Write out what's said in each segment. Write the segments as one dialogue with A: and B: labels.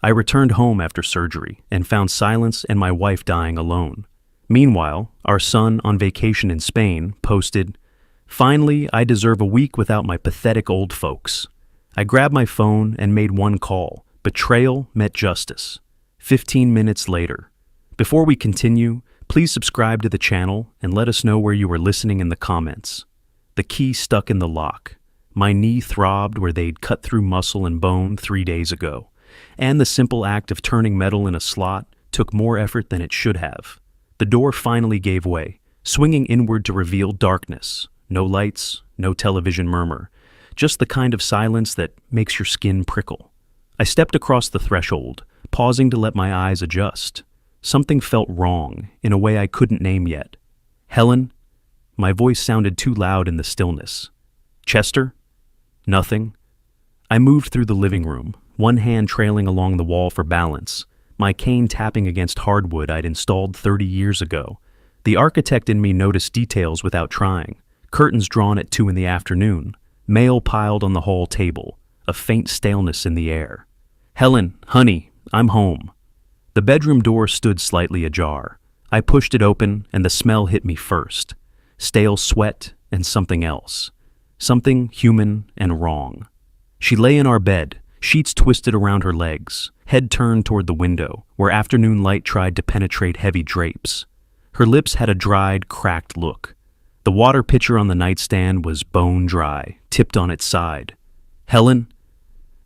A: I returned home after surgery and found silence and my wife dying alone. Meanwhile, our son on vacation in Spain posted, "Finally, I deserve a week without my pathetic old folks." I grabbed my phone and made one call. Betrayal met justice. 15 minutes later. Before we continue, please subscribe to the channel and let us know where you are listening in the comments. The key stuck in the lock. My knee throbbed where they'd cut through muscle and bone 3 days ago. And the simple act of turning metal in a slot took more effort than it should have. The door finally gave way, swinging inward to reveal darkness. No lights, no television murmur. Just the kind of silence that makes your skin prickle. I stepped across the threshold, pausing to let my eyes adjust. Something felt wrong, in a way I couldn't name yet. "Helen?" My voice sounded too loud in the stillness. "Chester?" Nothing. I moved through the living room, one hand trailing along the wall for balance, my cane tapping against hardwood I'd installed 30 years ago. The architect in me noticed details without trying. Curtains drawn at 2 in the afternoon, mail piled on the hall table, a faint staleness in the air. "Helen, honey, I'm home." The bedroom door stood slightly ajar. I pushed it open and the smell hit me first. Stale sweat and something else. Something human and wrong. She lay in our bed, sheets twisted around her legs, head turned toward the window, where afternoon light tried to penetrate heavy drapes. Her lips had a dried, cracked look. The water pitcher on the nightstand was bone dry, tipped on its side. "Helen?"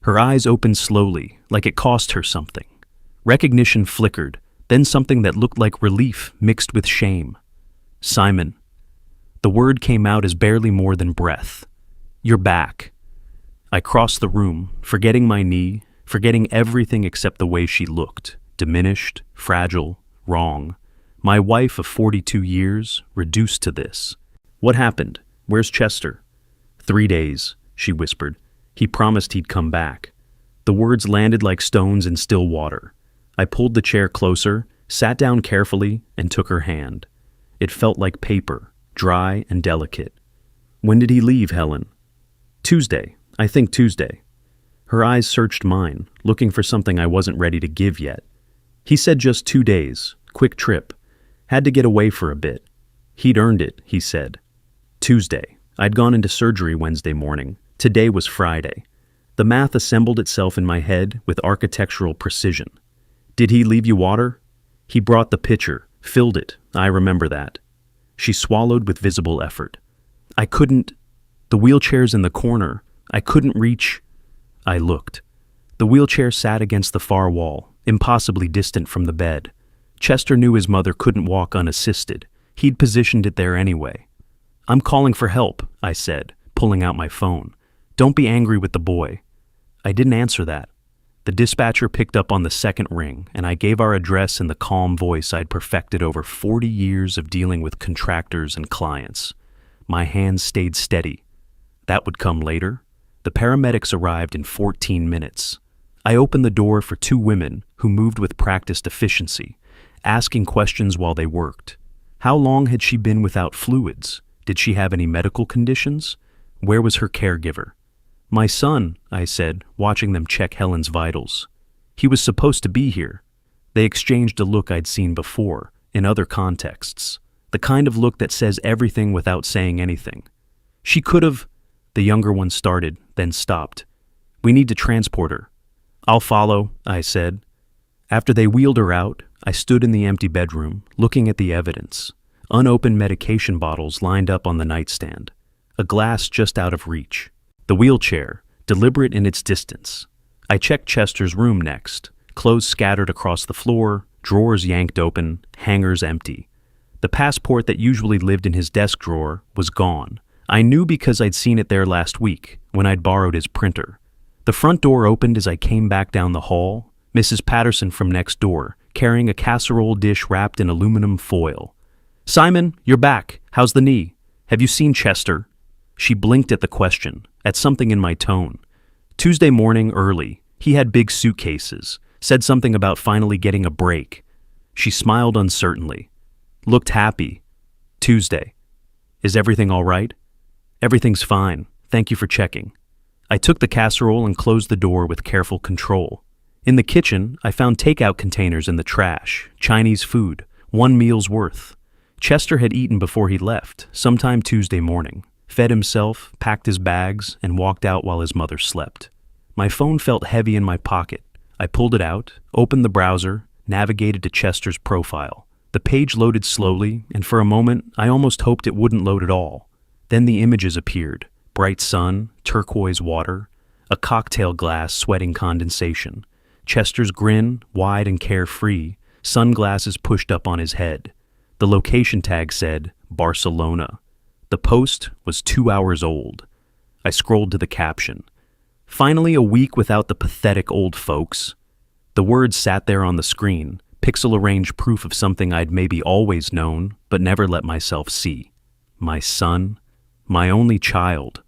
A: Her eyes opened slowly, like it cost her something. Recognition flickered, then something that looked like relief mixed with shame. "Simon." The word came out as barely more than breath. "You're back." I crossed the room, forgetting my knee, forgetting everything except the way she looked. Diminished, fragile, wrong. My wife of 42 years, reduced to this. "What happened? Where's Chester?" 3 days, she whispered. "He promised he'd come back." The words landed like stones in still water. I pulled the chair closer, sat down carefully, and took her hand. It felt like paper, dry and delicate. "When did he leave, Helen?" "Tuesday. I think Tuesday." Her eyes searched mine, looking for something I wasn't ready to give yet. "He said just 2 days. Quick trip. Had to get away for a bit. He'd earned it," he said. Tuesday. I'd gone into surgery Wednesday morning. Today was Friday. The math assembled itself in my head with architectural precision. "Did he leave you water?" "He brought the pitcher, filled it. I remember that." She swallowed with visible effort. "I couldn't. The wheelchair's in the corner. I couldn't reach." I looked. The wheelchair sat against the far wall, impossibly distant from the bed. Chester knew his mother couldn't walk unassisted. He'd positioned it there anyway. "I'm calling for help," I said, pulling out my phone. "Don't be angry with the boy." I didn't answer that. The dispatcher picked up on the second ring, and I gave our address in the calm voice I'd perfected over 40 years of dealing with contractors and clients. My hands stayed steady. That would come later. The paramedics arrived in 14 minutes. I opened the door for 2 women who moved with practiced efficiency, asking questions while they worked. How long had she been without fluids? Did she have any medical conditions? Where was her caregiver? "My son," I said, watching them check Helen's vitals. "He was supposed to be here." They exchanged a look I'd seen before, in other contexts. The kind of look that says everything without saying anything. "She could have..." The younger one started, then stopped. "We need to transport her." "I'll follow," I said. After they wheeled her out, I stood in the empty bedroom, looking at the evidence. Unopened medication bottles lined up on the nightstand. A glass just out of reach. The wheelchair, deliberate in its distance. I checked Chester's room next. Clothes scattered across the floor, drawers yanked open, hangers empty. The passport that usually lived in his desk drawer was gone. I knew because I'd seen it there last week, when I'd borrowed his printer. The front door opened as I came back down the hall. Mrs. Patterson from next door, carrying a casserole dish wrapped in aluminum foil. "Simon, you're back. How's the knee? Have you seen Chester?" She blinked at the question, at something in my tone. "Tuesday morning early. He had big suitcases. Said something about finally getting a break." She smiled uncertainly. Looked happy. "Tuesday. Is everything all right?" "Everything's fine. Thank you for checking." I took the casserole and closed the door with careful control. In the kitchen, I found takeout containers in the trash, Chinese food, one meal's worth. Chester had eaten before he left, sometime Tuesday morning, fed himself, packed his bags, and walked out while his mother slept. My phone felt heavy in my pocket. I pulled it out, opened the browser, navigated to Chester's profile. The page loaded slowly, and for a moment, I almost hoped it wouldn't load at all. Then the images appeared: bright sun, turquoise water, a cocktail glass sweating condensation, Chester's grin, wide and carefree, sunglasses pushed up on his head. The location tag said, Barcelona. The post was 2 hours old. I scrolled to the caption. Finally a week without the pathetic old folks. The words sat there on the screen, pixel-arranged proof of something I'd maybe always known, but never let myself see. My son, my only child.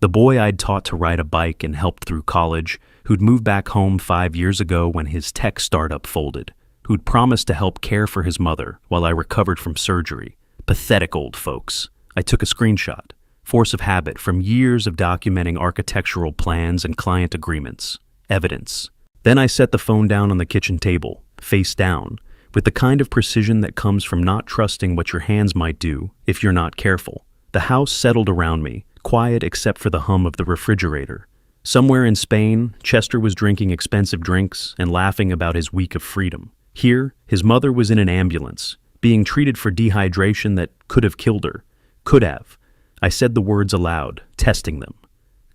A: The boy I'd taught to ride a bike and helped through college, who'd moved back home 5 years ago when his tech startup folded, who'd promised to help care for his mother while I recovered from surgery. Pathetic old folks. I took a screenshot, force of habit from years of documenting architectural plans and client agreements. Evidence. Then I set the phone down on the kitchen table, face down, with the kind of precision that comes from not trusting what your hands might do if you're not careful. The house settled around me, quiet except for the hum of the refrigerator. Somewhere in Spain, Chester was drinking expensive drinks and laughing about his week of freedom. Here, his mother was in an ambulance, being treated for dehydration that could have killed her. Could have. I said the words aloud, testing them.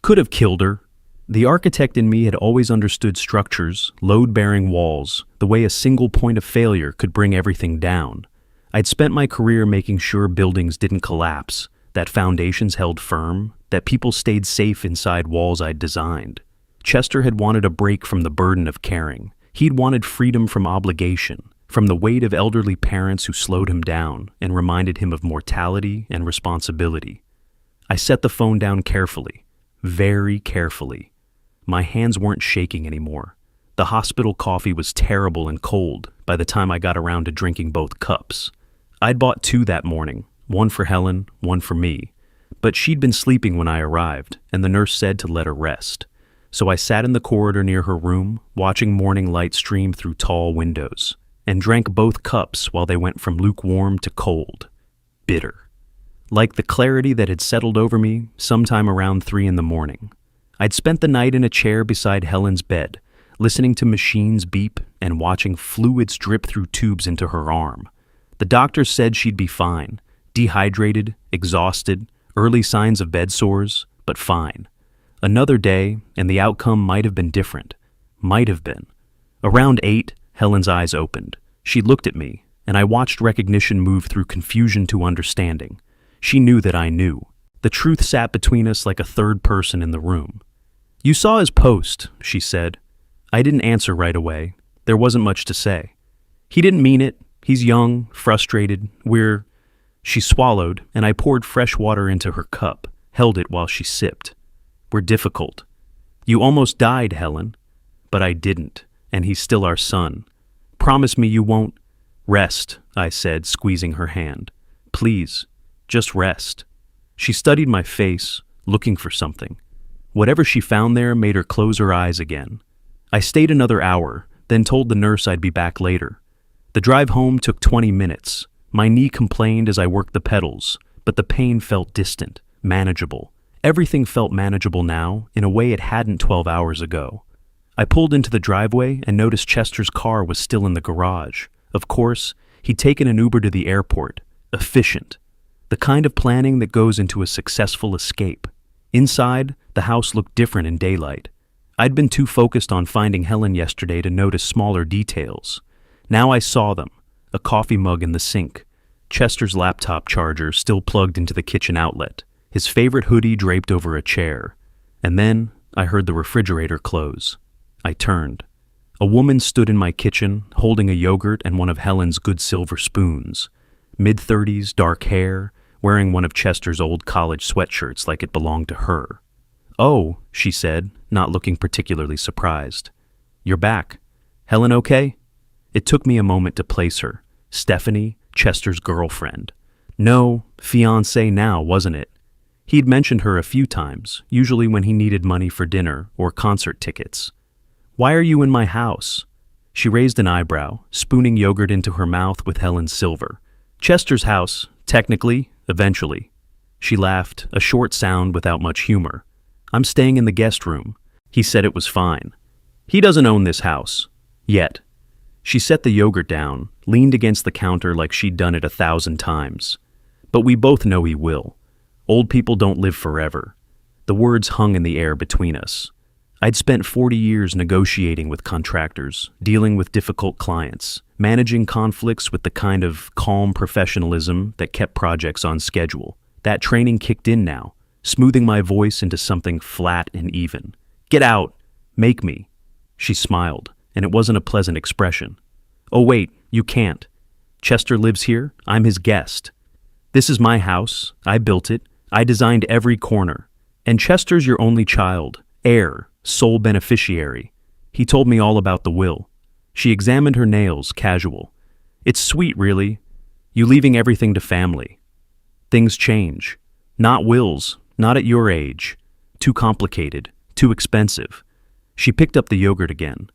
A: Could have killed her. The architect in me had always understood structures, load-bearing walls, the way a single point of failure could bring everything down. I'd spent my career making sure buildings didn't collapse, that foundations held firm, that people stayed safe inside walls I'd designed. Chester had wanted a break from the burden of caring. He'd wanted freedom from obligation, from the weight of elderly parents who slowed him down and reminded him of mortality and responsibility. I set the phone down carefully, very carefully. My hands weren't shaking anymore. The hospital coffee was terrible and cold by the time I got around to drinking both cups. I'd bought 2 that morning, one for Helen, one for me. But she'd been sleeping when I arrived, and the nurse said to let her rest. So I sat in the corridor near her room, watching morning light stream through tall windows, and drank both cups while they went from lukewarm to cold. Bitter. Like the clarity that had settled over me sometime around 3 in the morning. I'd spent the night in a chair beside Helen's bed, listening to machines beep and watching fluids drip through tubes into her arm. The doctor said she'd be fine, dehydrated, exhausted, early signs of bed sores, but fine. Another day, and the outcome might have been different. Might have been. Around 8, Helen's eyes opened. She looked at me, and I watched recognition move through confusion to understanding. She knew that I knew. The truth sat between us like a third person in the room. "You saw his post," she said. I didn't answer right away. There wasn't much to say. "He didn't mean it. He's young, frustrated. She swallowed, and I poured fresh water into her cup, held it while she sipped. "We're difficult. You almost died, Helen." "But I didn't, and he's still our son. Promise me you won't—" "Rest," I said, squeezing her hand. "Please, just rest." She studied my face, looking for something. Whatever she found there made her close her eyes again. I stayed another hour, then told the nurse I'd be back later. The drive home took 20 minutes. My knee complained as I worked the pedals, but the pain felt distant, manageable. Everything felt manageable now, in a way it hadn't 12 hours ago. I pulled into the driveway and noticed Chester's car was still in the garage. Of course, he'd taken an Uber to the airport. Efficient. The kind of planning that goes into a successful escape. Inside, the house looked different in daylight. I'd been too focused on finding Helen yesterday to notice smaller details. Now I saw them. A coffee mug in the sink, Chester's laptop charger still plugged into the kitchen outlet, his favorite hoodie draped over a chair. And then I heard the refrigerator close. I turned. A woman stood in my kitchen, holding a yogurt and one of Helen's good silver spoons. Mid-30s, dark hair, wearing one of Chester's old college sweatshirts like it belonged to her. "Oh," she said, not looking particularly surprised. "You're back. Helen okay?" It took me a moment to place her. Stephanie, Chester's girlfriend. No, fiancée now, wasn't it? He'd mentioned her a few times, usually when he needed money for dinner or concert tickets. Why are you in my house? She raised an eyebrow, spooning yogurt into her mouth with Helen's silver. Chester's house, technically, eventually. She laughed, a short sound without much humor. I'm staying in the guest room. He said it was fine. He doesn't own this house. Yet. She set the yogurt down, leaned against the counter like she'd done it 1,000 times. But we both know he will. Old people don't live forever. The words hung in the air between us. I'd spent 40 years negotiating with contractors, dealing with difficult clients, managing conflicts with the kind of calm professionalism that kept projects on schedule. That training kicked in now, smoothing my voice into something flat and even. Get out! Make me! She smiled, and it wasn't a pleasant expression. Oh wait, you can't. Chester lives here, I'm his guest. This is my house, I built it, I designed every corner. And Chester's your only child, heir, sole beneficiary. He told me all about the will. She examined her nails, casual. It's sweet, really. You leaving everything to family. Things change. Not wills, not at your age. Too complicated, too expensive. She picked up the yogurt again.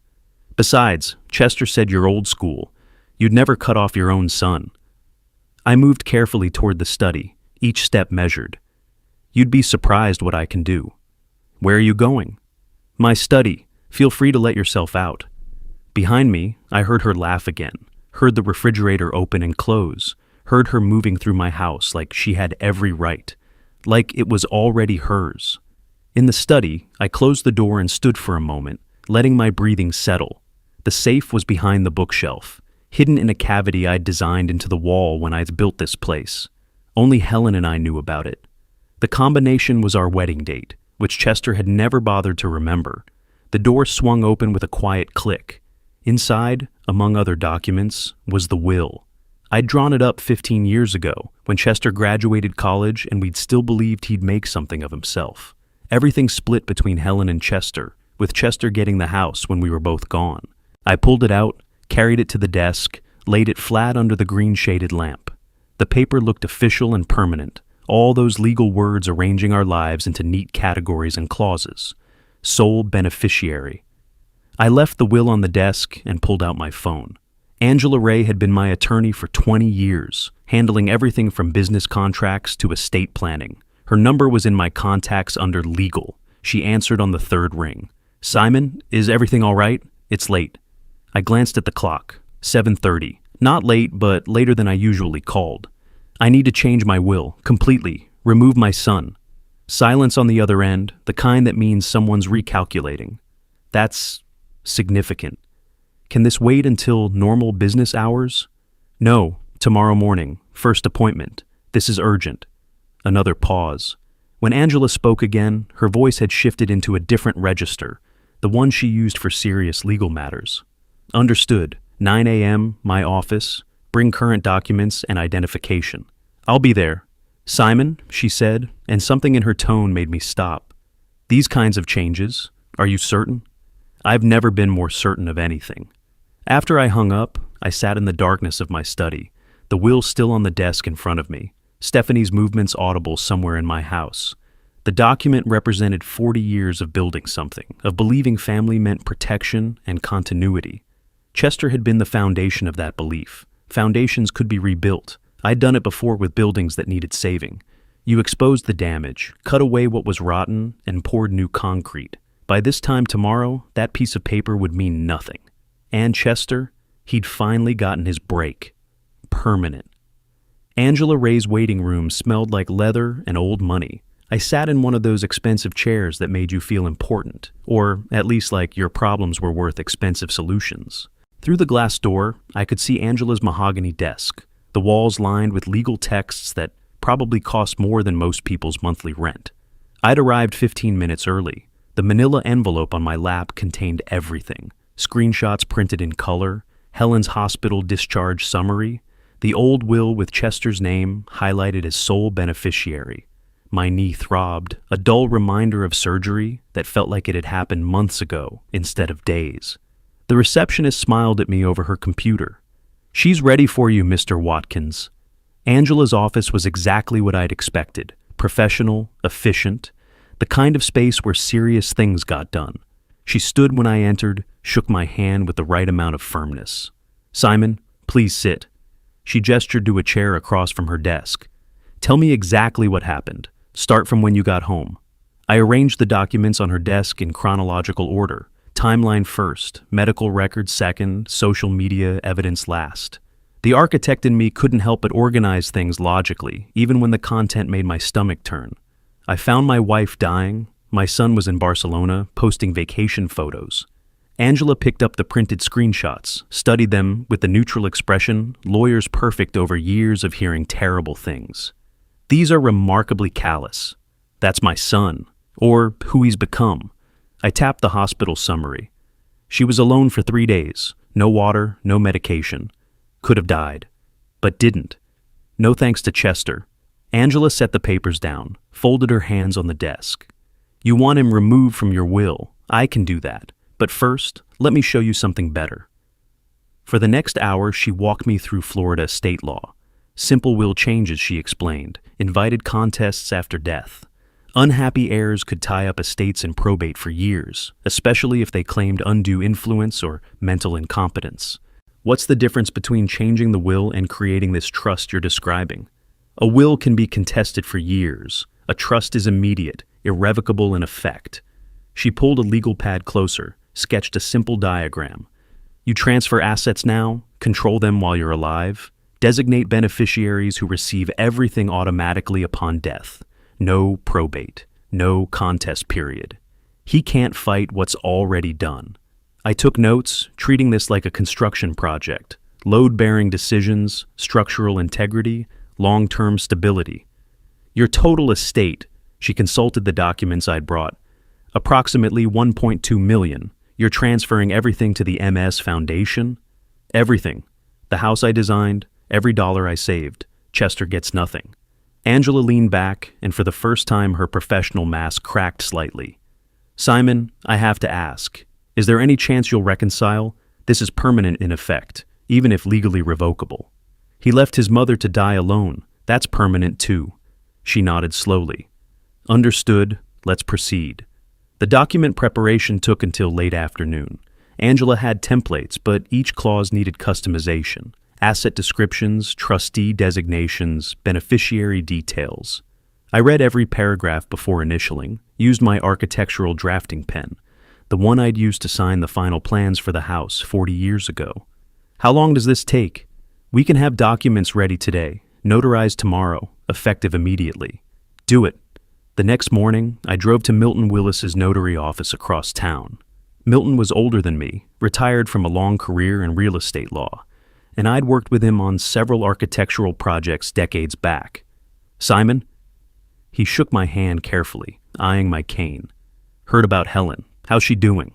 A: Besides, Chester said you're old school. You'd never cut off your own son. I moved carefully toward the study, each step measured. You'd be surprised what I can do. Where are you going? My study. Feel free to let yourself out. Behind me, I heard her laugh again, heard the refrigerator open and close, heard her moving through my house like she had every right, like it was already hers. In the study, I closed the door and stood for a moment, letting my breathing settle. The safe was behind the bookshelf, hidden in a cavity I'd designed into the wall when I'd built this place. Only Helen and I knew about it. The combination was our wedding date, which Chester had never bothered to remember. The door swung open with a quiet click. Inside, among other documents, was the will. I'd drawn it up 15 years ago, when Chester graduated college and we'd still believed he'd make something of himself. Everything split between Helen and Chester, with Chester getting the house when we were both gone. I pulled it out, carried it to the desk, laid it flat under the green-shaded lamp. The paper looked official and permanent, all those legal words arranging our lives into neat categories and clauses. Sole beneficiary. I left the will on the desk and pulled out my phone. Angela Ray had been my attorney for 20 years, handling everything from business contracts to estate planning. Her number was in my contacts under legal. She answered on the third ring. Simon, is everything all right? It's late. I glanced at the clock. 7:30. Not late, but later than I usually called. I need to change my will, completely, remove my son. Silence on the other end, the kind that means someone's recalculating. That's significant. Can this wait until normal business hours? No, tomorrow morning, first appointment. This is urgent. Another pause. When Angela spoke again, her voice had shifted into a different register, the one she used for serious legal matters. Understood. 9 a.m., my office. Bring current documents and identification. I'll be there. Simon, she said, and something in her tone made me stop. These kinds of changes, are you certain? I've never been more certain of anything. After I hung up, I sat in the darkness of my study, the will still on the desk in front of me, Stephanie's movements audible somewhere in my house. The document represented 40 years of building something, of believing family meant protection and continuity. Chester had been the foundation of that belief. Foundations could be rebuilt. I'd done it before with buildings that needed saving. You exposed the damage, cut away what was rotten, and poured new concrete. By this time tomorrow, that piece of paper would mean nothing. And Chester, he'd finally gotten his break. Permanent. Angela Ray's waiting room smelled like leather and old money. I sat in one of those expensive chairs that made you feel important, or at least like your problems were worth expensive solutions. Through the glass door, I could see Angela's mahogany desk, the walls lined with legal texts that probably cost more than most people's monthly rent. I'd arrived 15 minutes early. The manila envelope on my lap contained everything. Screenshots printed in color, Helen's hospital discharge summary, the old will with Chester's name highlighted as sole beneficiary. My knee throbbed, a dull reminder of surgery that felt like it had happened months ago instead of days. The receptionist smiled at me over her computer. She's ready for you, Mr. Watkins. Angela's office was exactly what I'd expected. Professional, efficient, the kind of space where serious things got done. She stood when I entered, shook my hand with the right amount of firmness. "Simon, please sit." She gestured to a chair across from her desk. "Tell me exactly what happened. Start from when you got home." I arranged the documents on her desk in chronological order. Timeline first, medical records second, social media evidence last. The architect in me couldn't help but organize things logically, even when the content made my stomach turn. I found my wife dying. My son was in Barcelona, posting vacation photos. Angela picked up the printed screenshots, studied them with the neutral expression, lawyers perfect over years of hearing terrible things. "These are remarkably callous. That's my son, or who he's become." I tapped the hospital summary. She was alone for 3 days, no water, no medication. Could have died, but didn't. No thanks to Chester. Angela set the papers down, folded her hands on the desk. "You want him removed from your will. I can do that. But first, let me show you something better." For the next hour, she walked me through Florida state law. Simple will changes, she explained, invited contests after death. Unhappy heirs could tie up estates in probate for years, especially if they claimed undue influence or mental incompetence. What's the difference between changing the will and creating this trust you're describing? A will can be contested for years. A trust is immediate, irrevocable in effect. She pulled a legal pad closer, sketched a simple diagram. You transfer assets now, control them while you're alive, designate beneficiaries who receive everything automatically upon death. No probate, no contest period. He can't fight what's already done. I took notes, treating this like a construction project. Load-bearing decisions, structural integrity, long-term stability. Your total estate, she consulted the documents I'd brought, approximately 1.2 million. You're transferring everything to the MS Foundation? Everything. The house I designed, every dollar I saved. Chester gets nothing. Angela leaned back, and for the first time her professional mask cracked slightly. "Simon, I have to ask. Is there any chance you'll reconcile? This is permanent in effect, even if legally revocable." "He left his mother to die alone. That's permanent too." She nodded slowly. "Understood. Let's proceed." The document preparation took until late afternoon. Angela had templates, but each clause needed customization. Asset descriptions, trustee designations, beneficiary details. I read every paragraph before initialing, used my architectural drafting pen, the one I'd used to sign the final plans for the house 40 years ago. "How long does this take?" "We can have documents ready today, notarized tomorrow, effective immediately." "Do it." The next morning, I drove to Milton Willis's notary office across town. Milton was older than me, retired from a long career in real estate law, and I'd worked with him on several architectural projects decades back. "Simon?" He shook my hand carefully, eyeing my cane. "Heard about Helen. How's she doing?"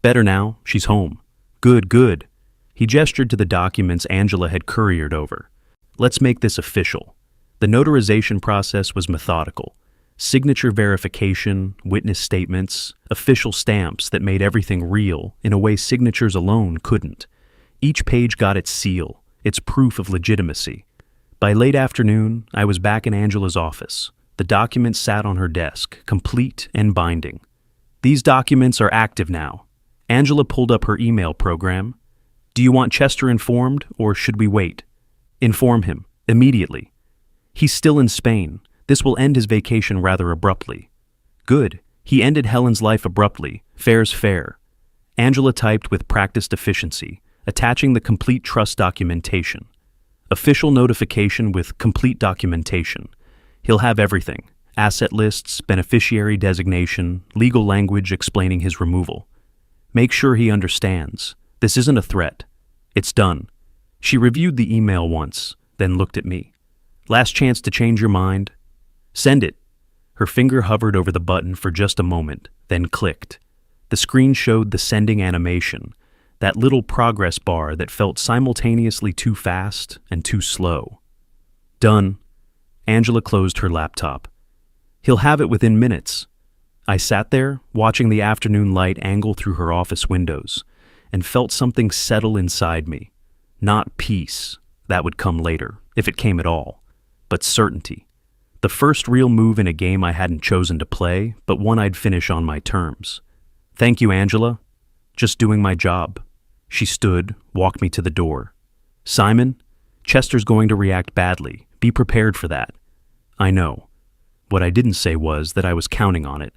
A: "Better now. She's home." "Good, good." He gestured to the documents Angela had couriered over. "Let's make this official." The notarization process was methodical. Signature verification, witness statements, official stamps that made everything real in a way signatures alone couldn't. Each page got its seal, its proof of legitimacy. By late afternoon, I was back in Angela's office. The documents sat on her desk, complete and binding. "These documents are active now." Angela pulled up her email program. "Do you want Chester informed, or should we wait?" "Inform him, immediately." "He's still in Spain. This will end his vacation rather abruptly." "Good. He ended Helen's life abruptly. Fair's fair." Angela typed with practiced efficiency, attaching the complete trust documentation. "Official notification with complete documentation. He'll have everything. Asset lists, beneficiary designation, legal language explaining his removal. Make sure he understands. This isn't a threat. It's done." She reviewed the email once, then looked at me. "Last chance to change your mind?" "Send it." Her finger hovered over the button for just a moment, then clicked. The screen showed the sending animation, that little progress bar that felt simultaneously too fast and too slow. "Done." Angela closed her laptop. "He'll have it within minutes." I sat there, watching the afternoon light angle through her office windows, and felt something settle inside me. Not peace, that would come later, if it came at all, but certainty. The first real move in a game I hadn't chosen to play, but one I'd finish on my terms. Thank you, Angela. Just doing my job. She stood, walked me to the door. Simon, Chester's going to react badly. Be prepared for that. I know. What I didn't say was that I was counting on it.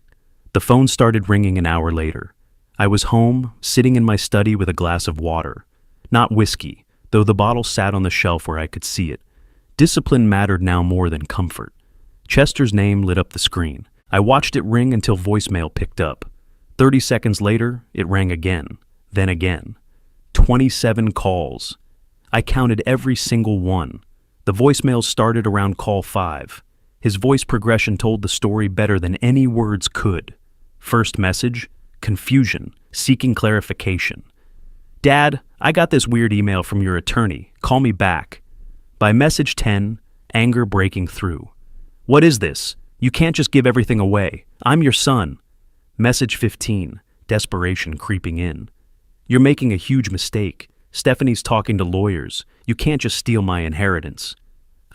A: The phone started ringing an hour later. I was home, sitting in my study with a glass of water. Not whiskey, though the bottle sat on the shelf where I could see it. Discipline mattered now more than comfort. Chester's name lit up the screen. I watched it ring until voicemail picked up. 30 seconds later, it rang again, then again. 27 calls. I counted every single one. The voicemail started around call 5. His voice progression told the story better than any words could. First message, confusion, seeking clarification. Dad, I got this weird email from your attorney. Call me back. By message 10, anger breaking through. What is this? You can't just give everything away. I'm your son. Message 15, desperation creeping in. You're making a huge mistake. Stephanie's talking to lawyers. You can't just steal my inheritance.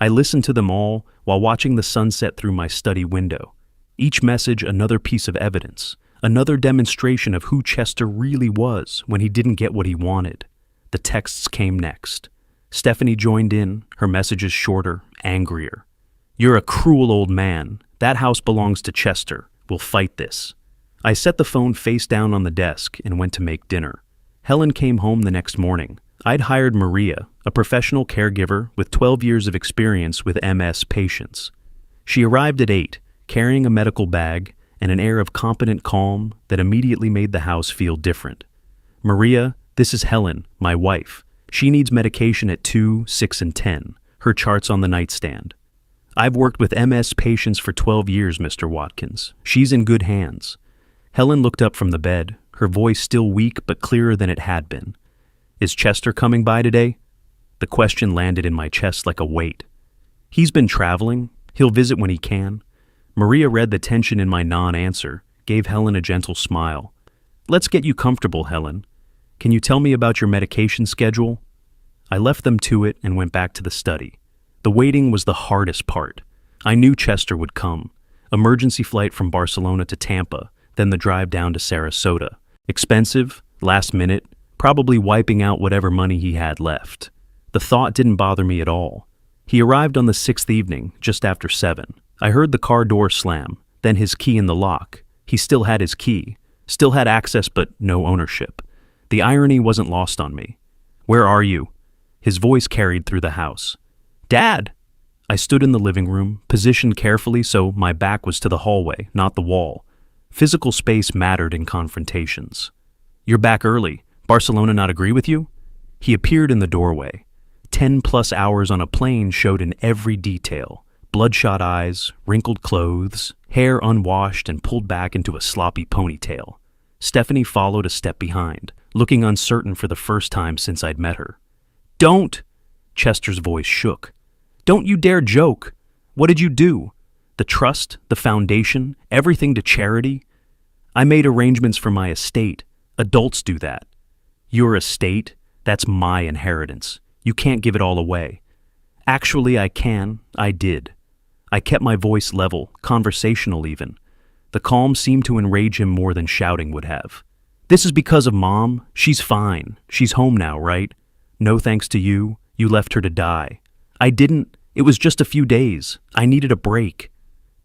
A: I listened to them all while watching the sunset through my study window. Each message another piece of evidence, another demonstration of who Chester really was when he didn't get what he wanted. The texts came next. Stephanie joined in, her messages shorter, angrier. You're a cruel old man. That house belongs to Chester. We'll fight this. I set the phone face down on the desk and went to make dinner. Helen came home the next morning. I'd hired Maria, a professional caregiver with 12 years of experience with MS patients. She arrived at 8, carrying a medical bag and an air of competent calm that immediately made the house feel different. Maria, this is Helen, my wife. She needs medication at 2, 6, and 10. Her chart's on the nightstand. I've worked with MS patients for 12 years, Mr. Watkins. She's in good hands. Helen looked up from the bed, her voice still weak but clearer than it had been. Is Chester coming by today? The question landed in my chest like a weight. He's been traveling. He'll visit when he can. Maria read the tension in my non-answer, gave Helen a gentle smile. Let's get you comfortable, Helen. Can you tell me about your medication schedule? I left them to it and went back to the study. The waiting was the hardest part. I knew Chester would come. Emergency flight from Barcelona to Tampa, then the drive down to Sarasota. Expensive, last minute, probably wiping out whatever money he had left. The thought didn't bother me at all. He arrived on the 6th evening, just after 7. I heard the car door slam, then his key in the lock. He still had his key, still had access but no ownership. The irony wasn't lost on me. Where are you? His voice carried through the house. Dad! I stood in the living room, positioned carefully so my back was to the hallway, not the wall. Physical space mattered in confrontations. You're back early. Barcelona not agree with you? He appeared in the doorway. 10+ hours on a plane showed in every detail. Bloodshot eyes, wrinkled clothes, hair unwashed and pulled back into a sloppy ponytail. Stephanie followed a step behind, looking uncertain for the first time since I'd met her. Don't! Chester's voice shook. Don't you dare joke. What did you do? The trust, the foundation, everything to charity? I made arrangements for my estate. Adults do that. Your estate? That's my inheritance. You can't give it all away. Actually, I can. I did. I kept my voice level, conversational even. The calm seemed to enrage him more than shouting would have. This is because of Mom. She's fine. She's home now, right? No thanks to you. You left her to die. I didn't. It was just a few days. I needed a break.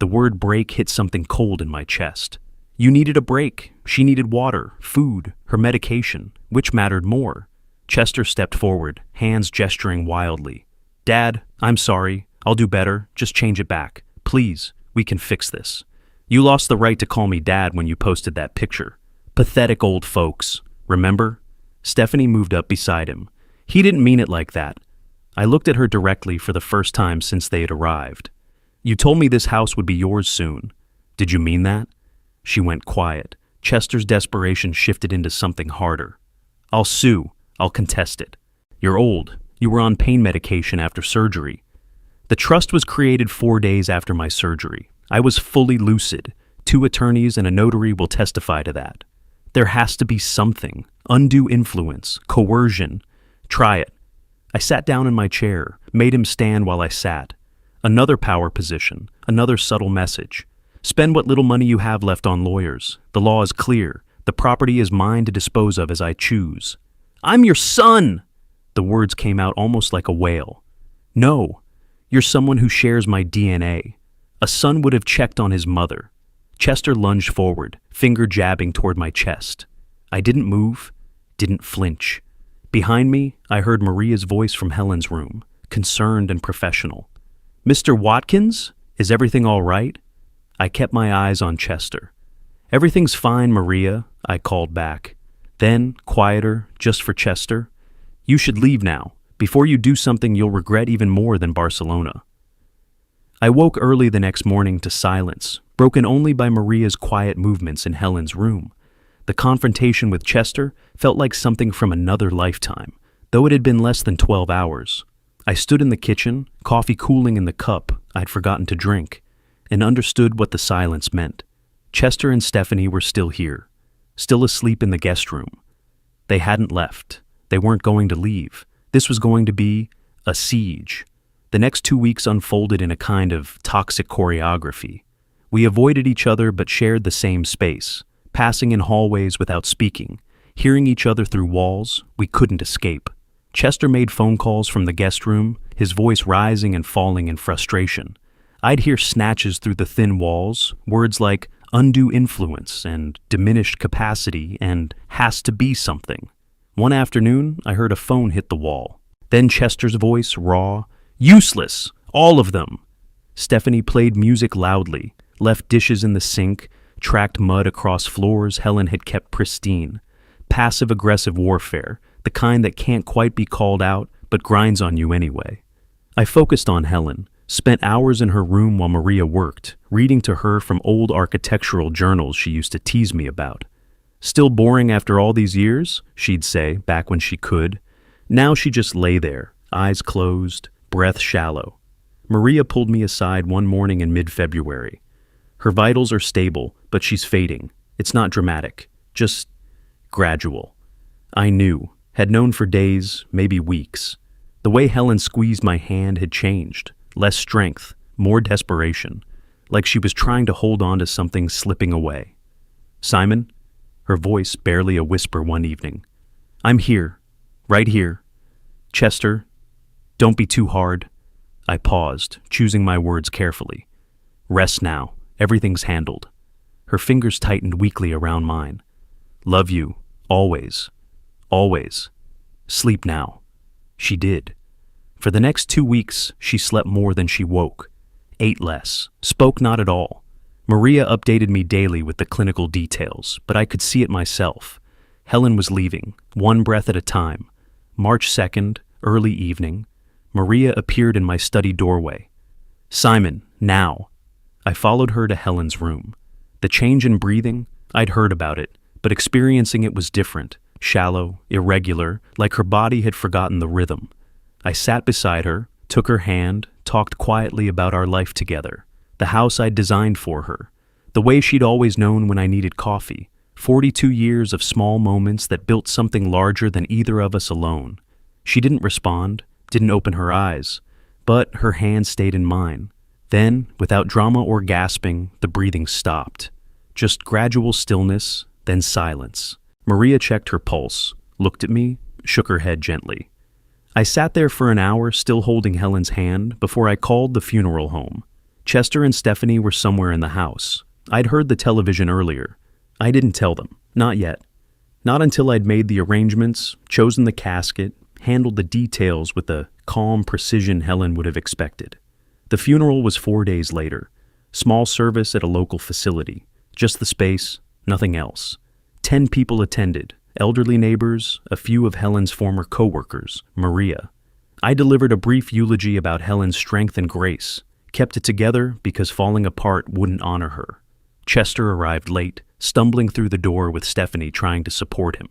A: The word break hit something cold in my chest. You needed a break. She needed water, food, her medication. Which mattered more? Chester stepped forward, hands gesturing wildly. Dad, I'm sorry. I'll do better. Just change it back. Please, we can fix this. You lost the right to call me Dad when you posted that picture. Pathetic old folks. Remember? Stephanie moved up beside him. He didn't mean it like that. I looked at her directly for the first time since they had arrived. You told me this house would be yours soon. Did you mean that? She went quiet. Chester's desperation shifted into something harder. I'll sue. I'll contest it. You're old. You were on pain medication after surgery. The trust was created 4 days after my surgery. I was fully lucid. 2 attorneys and a notary will testify to that. There has to be something. Undue influence, coercion. Try it. I sat down in my chair, made him stand while I sat. Another power position, another subtle message. Spend what little money you have left on lawyers. The law is clear. The property is mine to dispose of as I choose. I'm your son! The words came out almost like a wail. No, you're someone who shares my DNA. A son would have checked on his mother. Chester lunged forward, finger jabbing toward my chest. I didn't move, didn't flinch. Behind me, I heard Maria's voice from Helen's room, concerned and professional. Mr. Watkins, is everything all right? I kept my eyes on Chester. Everything's fine, Maria, I called back. Then, quieter, just for Chester, you should leave now. Before you do something you'll regret even more than Barcelona. I woke early the next morning to silence, broken only by Maria's quiet movements in Helen's room. The confrontation with Chester felt like something from another lifetime, though it had been less than 12 hours. I stood in the kitchen, coffee cooling in the cup I'd forgotten to drink, and understood what the silence meant. Chester and Stephanie were still here, still asleep in the guest room. They hadn't left. They weren't going to leave. This was going to be a siege. The next 2 weeks unfolded in a kind of toxic choreography. We avoided each other but shared the same space, passing in hallways without speaking, hearing each other through walls we couldn't escape. Chester made phone calls from the guest room, his voice rising and falling in frustration. I'd hear snatches through the thin walls, words like undue influence and diminished capacity and has to be something. One afternoon, I heard a phone hit the wall. Then Chester's voice, raw, useless, all of them. Stephanie played music loudly, left dishes in the sink, tracked mud across floors Helen had kept pristine. Passive-aggressive warfare, the kind that can't quite be called out but grinds on you anyway. I focused on Helen, spent hours in her room while Maria worked, reading to her from old architectural journals she used to tease me about. Still boring after all these years, she'd say, back when she could. Now she just lay there, eyes closed, breath shallow. Maria pulled me aside one morning in mid-February. Her vitals are stable, but she's fading. It's not dramatic, just gradual. I knew, had known for days, maybe weeks. The way Helen squeezed my hand had changed. Less strength, more desperation, like she was trying to hold on to something slipping away. Simon? Her voice barely a whisper one evening. I'm here, right here. Chester, don't be too hard. I paused, choosing my words carefully. Rest now, everything's handled. Her fingers tightened weakly around mine. Love you, always, always. Sleep now. She did. For the next 2 weeks, she slept more than she woke, ate less, spoke not at all. Maria updated me daily with the clinical details, but I could see it myself. Helen was leaving, one breath at a time. March 2nd, early evening, Maria appeared in my study doorway. Simon, now. I followed her to Helen's room. The change in breathing, I'd heard about it, but experiencing it was different, shallow, irregular, like her body had forgotten the rhythm. I sat beside her, took her hand, talked quietly about our life together, the house I'd designed for her, the way she'd always known when I needed coffee, 42 years of small moments that built something larger than either of us alone. She didn't respond, didn't open her eyes, but her hand stayed in mine. Then, without drama or gasping, the breathing stopped. Just gradual stillness, then silence. Maria checked her pulse, looked at me, shook her head gently. I sat there for an hour, still holding Helen's hand, before I called the funeral home. Chester and Stephanie were somewhere in the house. I'd heard the television earlier. I didn't tell them, not yet. Not until I'd made the arrangements, chosen the casket, handled the details with the calm precision Helen would have expected. The funeral was 4 days later. Small service at a local facility. Just the space, nothing else. 10 people attended. Elderly neighbors, a few of Helen's former co-workers, Maria. I delivered a brief eulogy about Helen's strength and grace, kept it together because falling apart wouldn't honor her. Chester arrived late, stumbling through the door with Stephanie trying to support him.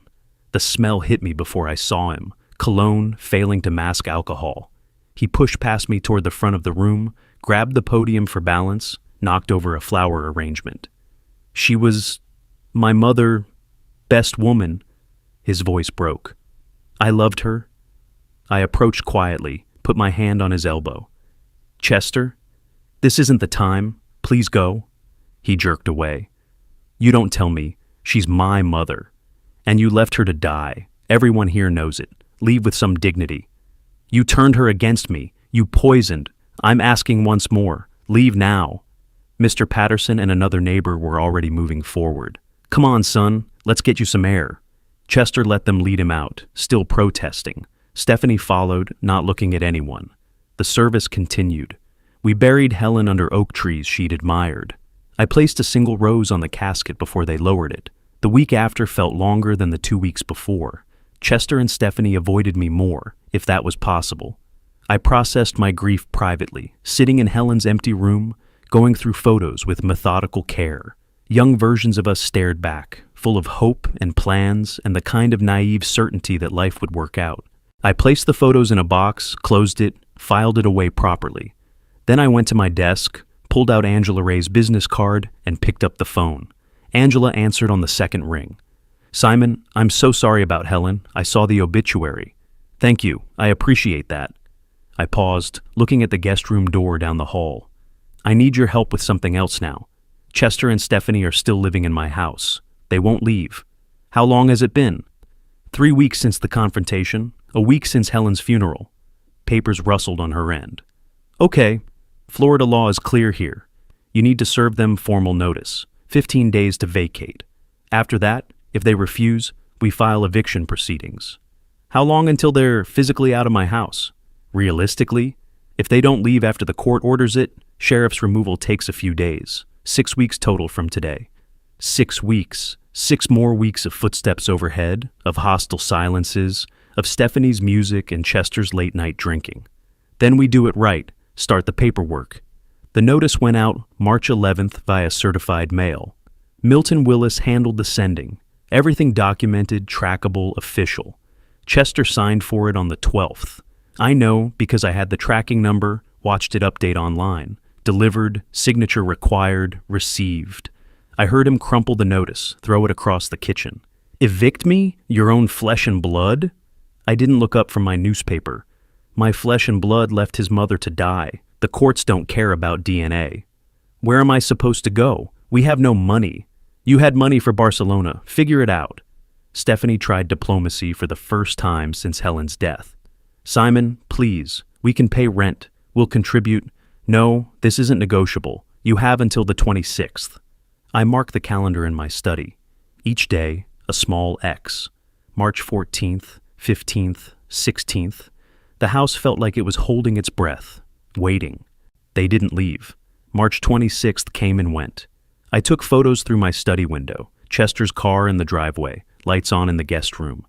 A: The smell hit me before I saw him, cologne failing to mask alcohol. He pushed past me toward the front of the room, grabbed the podium for balance, knocked over a flower arrangement. She was my mother, best woman. His voice broke. I loved her. I approached quietly, put my hand on his elbow. Chester, this isn't the time. Please go. He jerked away. You don't tell me. She's my mother. And you left her to die. Everyone here knows it. Leave with some dignity. You turned her against me. You poisoned. I'm asking once more. Leave now." Mr. Patterson and another neighbor were already moving forward. "Come on, son. Let's get you some air." Chester let them lead him out, still protesting. Stephanie followed, not looking at anyone. The service continued. We buried Helen under oak trees she'd admired. I placed a single rose on the casket before they lowered it. The week after felt longer than the 2 weeks before. Chester and Stephanie avoided me more, if that was possible. I processed my grief privately, sitting in Helen's empty room, going through photos with methodical care. Young versions of us stared back, full of hope and plans and the kind of naive certainty that life would work out. I placed the photos in a box, closed it, filed it away properly. Then I went to my desk, pulled out Angela Ray's business card, and picked up the phone. Angela answered on the second ring. "Simon, I'm so sorry about Helen. I saw the obituary." "Thank you. I appreciate that." I paused, looking at the guest room door down the hall. "I need your help with something else now. Chester and Stephanie are still living in my house. They won't leave." "How long has it been?" 3 weeks since the confrontation, a week since Helen's funeral." Papers rustled on her end. "Okay. Florida law is clear here. You need to serve them formal notice, 15 days to vacate. After that, if they refuse, we file eviction proceedings." "How long until they're physically out of my house?" "Realistically, if they don't leave after the court orders it, sheriff's removal takes a few days. 6 weeks total from today." 6 weeks. 6 more weeks of footsteps overhead, of hostile silences, of Stephanie's music and Chester's late-night drinking. Then we do it right, start the paperwork. The notice went out March 11th via certified mail. Milton Willis handled the sending. Everything documented, trackable, official. Chester signed for it on the 12th. I know because I had the tracking number, watched it update online. Delivered, signature required, received. I heard him crumple the notice, throw it across the kitchen. "Evict me? Your own flesh and blood?" I didn't look up from my newspaper. My flesh and blood left his mother to die. The courts don't care about DNA. "Where am I supposed to go? We have no money. You had money for Barcelona. Figure it out." Stephanie tried diplomacy for the first time since Helen's death. "Simon, please. We can pay rent. We'll contribute." "No, this isn't negotiable. You have until the 26th. I marked the calendar in my study. Each day, a small X. March 14th, 15th, 16th. The house felt like it was holding its breath, waiting. They didn't leave. March 26th came and went. I took photos through my study window, Chester's car in the driveway, lights on in the guest room.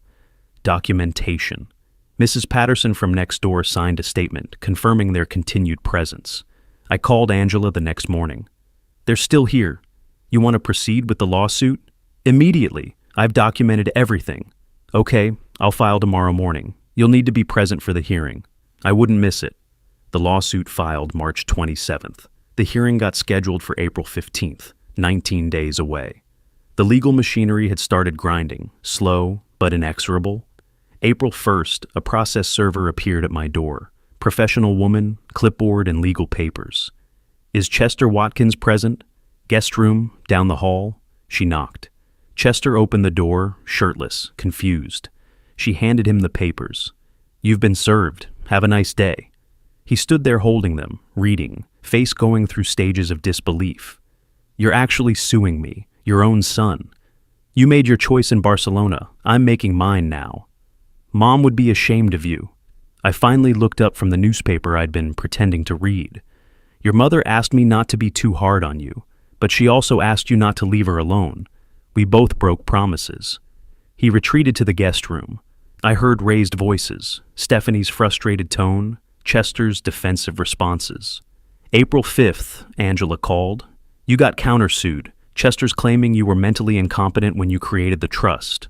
A: Documentation. Mrs. Patterson from next door signed a statement confirming their continued presence. I called Angela the next morning. "They're still here. You want to proceed with the lawsuit?" "Immediately. I've documented everything." "Okay, I'll file tomorrow morning. You'll need to be present for the hearing." I wouldn't miss it. The lawsuit filed March 27th. The hearing got scheduled for April 15th, 19 days away. The legal machinery had started grinding, slow but inexorable. April 1st, a process server appeared at my door. Professional woman, clipboard, and legal papers. "Is Chester Watkins present?" "Guest room, down the hall." She knocked. Chester opened the door, shirtless, confused. She handed him the papers. "You've been served. Have a nice day." He stood there holding them, reading, face going through stages of disbelief. "You're actually suing me, your own son. You made your choice in Barcelona. I'm making mine now. Mom would be ashamed of you." I finally looked up from the newspaper I'd been pretending to read. "Your mother asked me not to be too hard on you, but she also asked you not to leave her alone. We both broke promises." He retreated to the guest room. I heard raised voices, Stephanie's frustrated tone, Chester's defensive responses. "April 5th, Angela called. You got countersued. Chester's claiming you were mentally incompetent when you created the trust.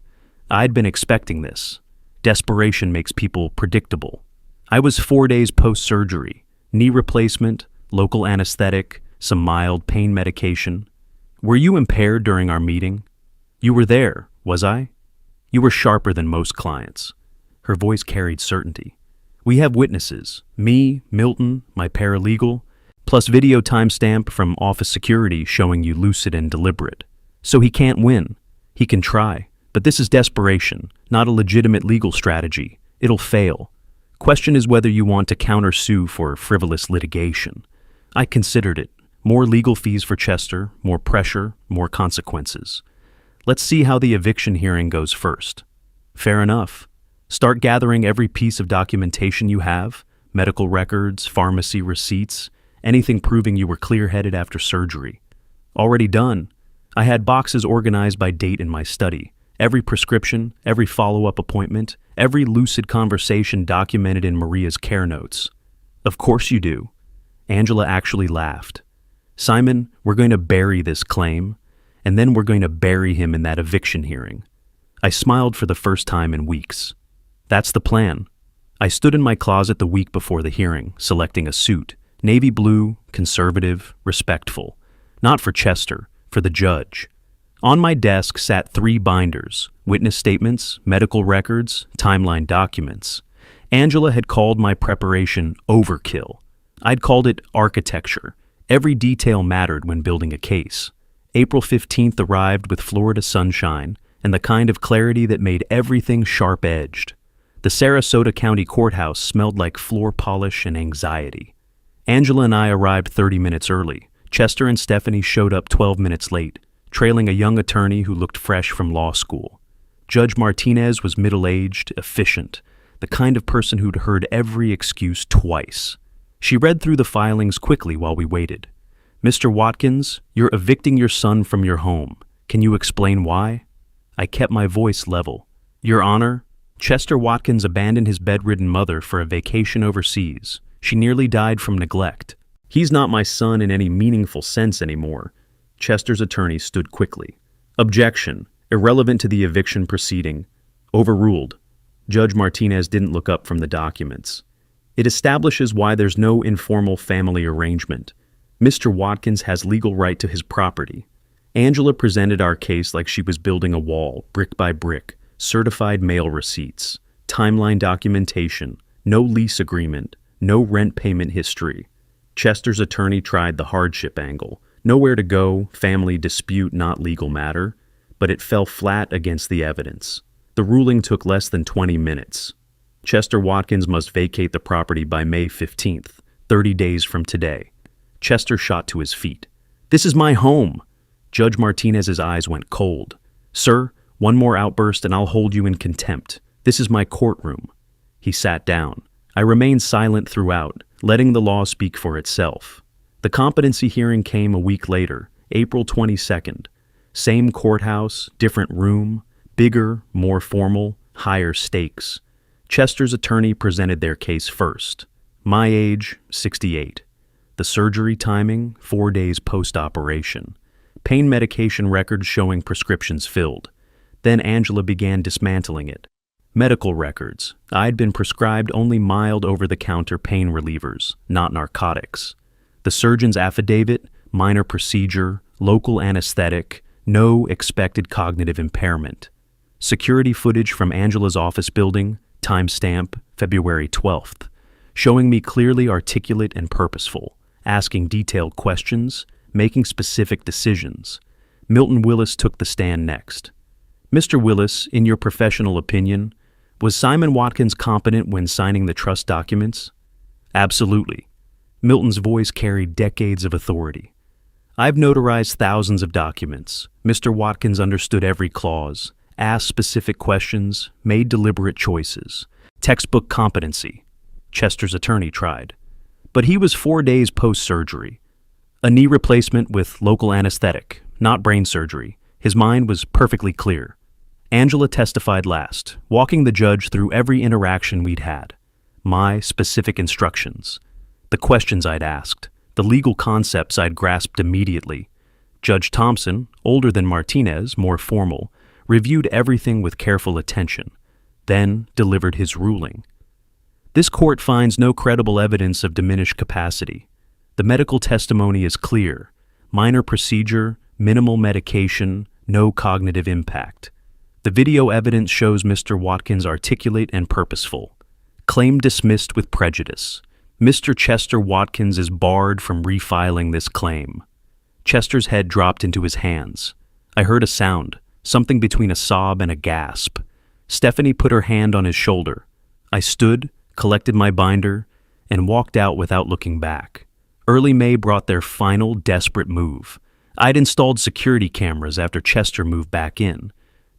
A: I'd been expecting this. Desperation makes people predictable. I was 4 days post-surgery, knee replacement, local anesthetic, some mild pain medication. Were you impaired during our meeting? You were there, was I? You were sharper than most clients." Her voice carried certainty. "We have witnesses, me, Milton, my paralegal, plus video timestamp from office security showing you lucid and deliberate. So he can't win. He can try, but this is desperation, not a legitimate legal strategy. It'll fail. Question is whether you want to countersue for frivolous litigation. I considered it. More legal fees for Chester, more pressure, more consequences. Let's see how the eviction hearing goes first. Fair enough. Start gathering every piece of documentation you have, medical records, pharmacy receipts, anything proving you were clear-headed after surgery. Already done. I had boxes organized by date in my study. Every prescription, every follow-up appointment, every lucid conversation documented in Maria's care notes. Of course you do. Angela actually laughed. Simon, we're going to bury this claim, and then we're going to bury him in that eviction hearing. I smiled for the first time in weeks. That's the plan. I stood in my closet the week before the hearing, selecting a suit. Navy blue, conservative, respectful. Not for Chester, for the judge. On my desk sat 3 binders, witness statements, medical records, timeline documents. Angela had called my preparation overkill. I'd called it architecture. Every detail mattered when building a case. April 15th arrived with Florida sunshine and the kind of clarity that made everything sharp-edged. The Sarasota County Courthouse smelled like floor polish and anxiety. Angela and I arrived 30 minutes early. Chester and Stephanie showed up 12 minutes late, trailing a young attorney who looked fresh from law school. Judge Martinez was middle-aged, efficient, the kind of person who'd heard every excuse twice. She read through the filings quickly while we waited. Mr. Watkins, you're evicting your son from your home. Can you explain why? I kept my voice level. Your Honor, Chester Watkins abandoned his bedridden mother for a vacation overseas. She nearly died from neglect. He's not my son in any meaningful sense anymore. Chester's attorney stood quickly. Objection. Irrelevant to the eviction proceeding. Overruled. Judge Martinez didn't look up from the documents. It establishes why there's no informal family arrangement. Mr. Watkins has legal right to his property. Angela presented our case like she was building a wall, brick by brick, certified mail receipts, timeline documentation, no lease agreement, no rent payment history. Chester's attorney tried the hardship angle. Nowhere to go, family dispute, not legal matter, but it fell flat against the evidence. The ruling took less than 20 minutes. Chester Watkins must vacate the property by May 15th, 30 days from today. Chester shot to his feet. This is my home. Judge Martinez's eyes went cold. Sir, one more outburst and I'll hold you in contempt. This is my courtroom. He sat down. I remained silent throughout, letting the law speak for itself. The competency hearing came a week later, April 22nd. Same courthouse, different room, bigger, more formal, higher stakes. Chester's attorney presented their case first. My age, 68. The surgery timing, 4 days post-operation. Pain medication records showing prescriptions filled. Then Angela began dismantling it. Medical records. I'd been prescribed only mild over-the-counter pain relievers, not narcotics. The surgeon's affidavit, minor procedure, local anesthetic, no expected cognitive impairment. Security footage from Angela's office building, timestamp, February 12th, showing me clearly articulate and purposeful, asking detailed questions, making specific decisions. Milton Willis took the stand next. Mr. Willis, in your professional opinion, was Simon Watkins competent when signing the trust documents? Absolutely. Milton's voice carried decades of authority. I've notarized thousands of documents. Mr. Watkins understood every clause, asked specific questions, made deliberate choices. Textbook competency. Chester's attorney tried. But he was 4 days post-surgery. A knee replacement with local anesthetic, not brain surgery. His mind was perfectly clear. Angela testified last, walking the judge through every interaction we'd had. My specific instructions. The questions I'd asked. The legal concepts I'd grasped immediately. Judge Thompson, older than Martinez, more formal, reviewed everything with careful attention, then delivered his ruling. This court finds no credible evidence of diminished capacity. The medical testimony is clear. Minor procedure, minimal medication, no cognitive impact. The video evidence shows Mr. Watkins articulate and purposeful. Claim dismissed with prejudice. Mr. Chester Watkins is barred from refiling this claim. Chester's head dropped into his hands. I heard a sound, something between a sob and a gasp. Stephanie put her hand on his shoulder. I stood, collected my binder, and walked out without looking back. Early May brought their final desperate move. I'd installed security cameras after Chester moved back in.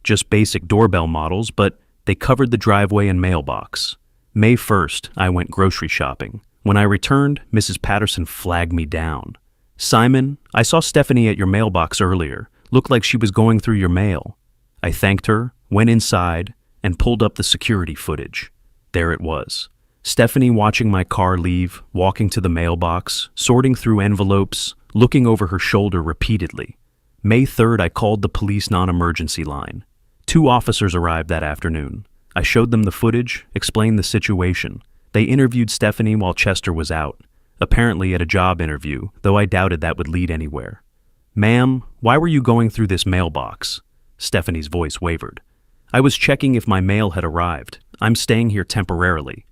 A: Just basic doorbell models, but they covered the driveway and mailbox. May 1st, I went grocery shopping. When I returned, Mrs. Patterson flagged me down. "Simon, I saw Stephanie at your mailbox earlier. Looked like she was going through your mail." I thanked her, went inside, and pulled up the security footage. There it was. Stephanie watching my car leave, walking to the mailbox, sorting through envelopes, looking over her shoulder repeatedly. May 3rd, I called the police non-emergency line. 2 officers arrived that afternoon. I showed them the footage, explained the situation. They interviewed Stephanie while Chester was out, apparently at a job interview, though I doubted that would lead anywhere. "Ma'am, why were you going through this mailbox?" Stephanie's voice wavered. "I was checking if my mail had arrived. I'm staying here temporarily."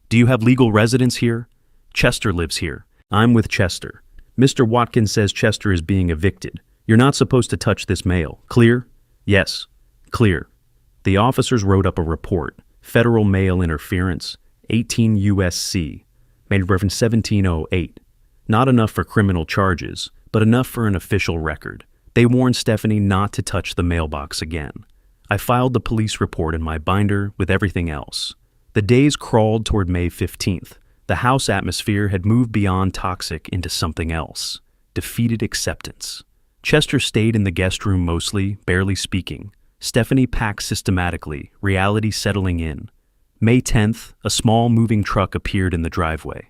A: "Do you have legal residence here?" "Chester lives here." "I'm with Chester. Mr. Watkins says Chester is being evicted. You're not supposed to touch this mail. Clear?" "Yes." "Clear." The officers wrote up a report. Federal mail interference, 18 U.S.C., made reference 1708. Not enough for criminal charges, but enough for an official record. They warned Stephanie not to touch the mailbox again. I filed the police report in my binder with everything else. The days crawled toward May 15th. The house atmosphere had moved beyond toxic into something else. Defeated acceptance. Chester stayed in the guest room mostly, barely speaking. Stephanie packed systematically, reality settling in. May 10th, a small moving truck appeared in the driveway.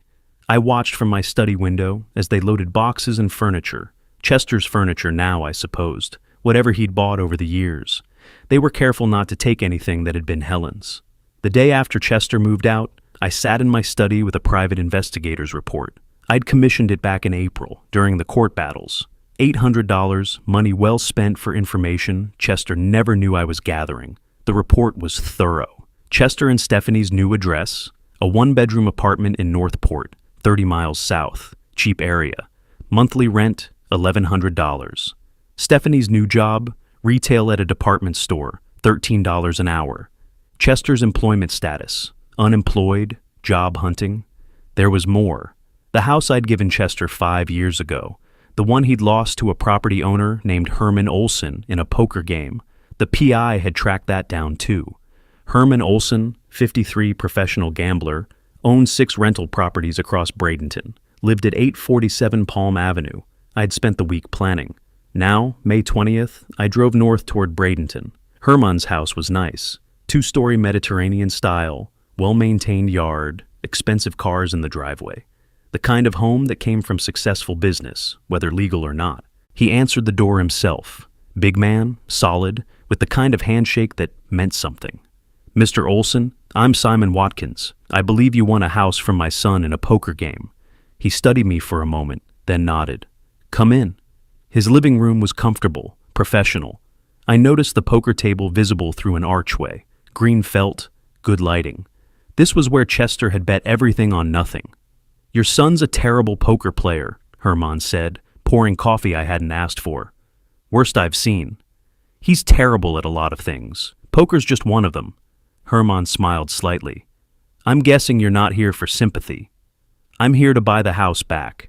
A: I watched from my study window as they loaded boxes and furniture. Chester's furniture now, I supposed, whatever he'd bought over the years. They were careful not to take anything that had been Helen's. The day after Chester moved out, I sat in my study with a private investigator's report. I'd commissioned it back in April, during the court battles. $800, money well spent for information Chester never knew I was gathering. The report was thorough. Chester and Stephanie's new address, a 1-bedroom apartment in Northport, 30 miles south, cheap area. Monthly rent, $1,100. Stephanie's new job, retail at a department store, $13 an hour. Chester's employment status, unemployed, job hunting. There was more. The house I'd given Chester 5 years ago, the one he'd lost to a property owner named Herman Olson in a poker game. The PI had tracked that down too. Herman Olson, 53, professional gambler, owned 6 rental properties across Bradenton, lived at 847 Palm Avenue. I'd spent the week planning. Now, May 20th, I drove north toward Bradenton. Herman's house was nice. 2-story Mediterranean style, well-maintained yard, expensive cars in the driveway. The kind of home that came from successful business, whether legal or not. He answered the door himself. Big man, solid, with the kind of handshake that meant something. "Mr. Olson, I'm Simon Watkins. I believe you won a house from my son in a poker game." He studied me for a moment, then nodded. "Come in." His living room was comfortable, professional. I noticed the poker table visible through an archway, green felt, good lighting. This was where Chester had bet everything on nothing. "Your son's a terrible poker player," Herman said, pouring coffee I hadn't asked for. "Worst I've seen." "He's terrible at a lot of things. Poker's just one of them." Herman smiled slightly. "I'm guessing you're not here for sympathy." "I'm here to buy the house back.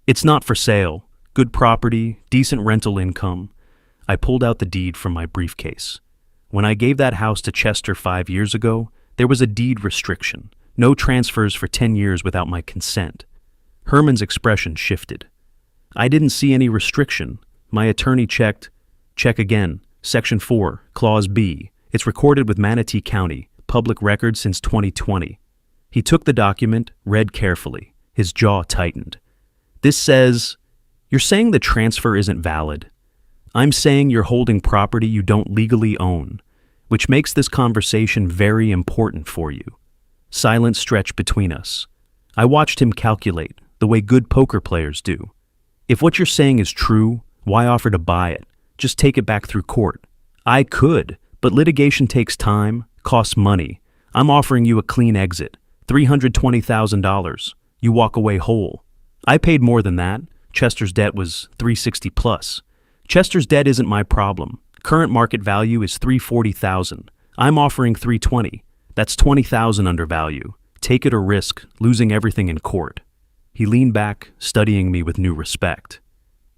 A: It's not for sale. Good property, decent rental income." I pulled out the deed from my briefcase. When I gave that house to Chester 5 years ago, there was a deed restriction. No transfers for 10 years without my consent. Herman's expression shifted. "I didn't see any restriction. My attorney checked." "Check again. Section 4, Clause B. It's recorded with Manatee County, public record since 2020. He took the document, read carefully. His jaw tightened. "This says, you're saying the transfer isn't valid. I'm saying you're holding property you don't legally own, which makes this conversation very important for you." Silence stretched between us. I watched him calculate, the way good poker players do. "If what you're saying is true, why offer to buy it? Just take it back through court." "I could, but litigation takes time, costs money. I'm offering you a clean exit, $320,000. You walk away whole." I paid more than that. Chester's debt was $360 plus. Chester's debt isn't my problem. Current market value is $340,000. I'm offering $320. That's $20,000 under value. Take it or risk losing everything in court." He leaned back, studying me with new respect.